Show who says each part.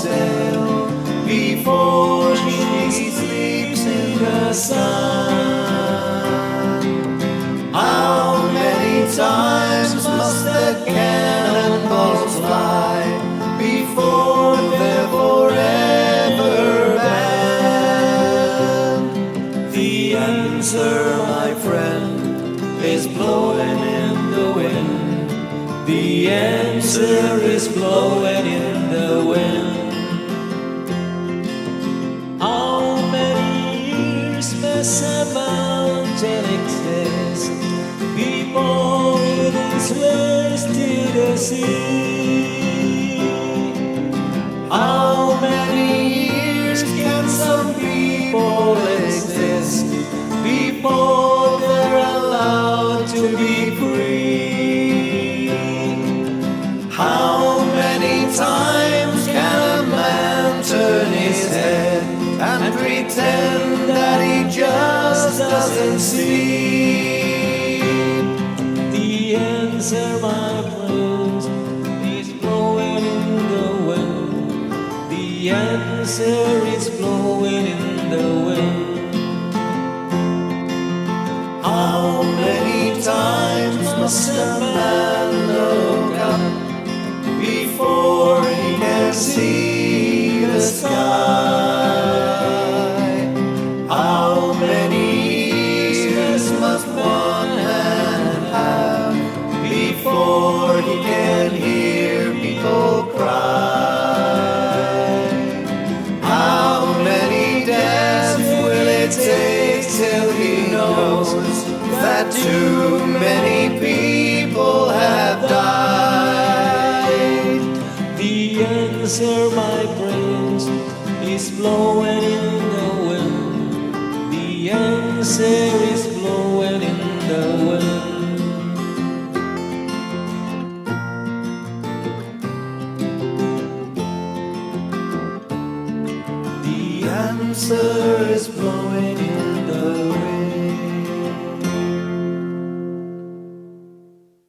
Speaker 1: sail before she sleeps in the sun. How many times must the cannonballs fly before they're forever banned? The answer, my friend, is blowing in the wind. The answer is blowing in the wind. How many years must a mountain exist before it is raised to the sea? How many years can some people exist before they're allowed to be free? How many times can a man turn his head and pretend that he just doesn't see? The answer, my friends, is blowing in the wind. The answer is blowing in the wind. How many times must a man look up before he can see the sky? How many years must one man have before he can hear people cry? How many deaths will it take till he knows that too many people have died? The answer, my friends, is blowing in the wind. The answer is blowing in the wind. The answer is blowing in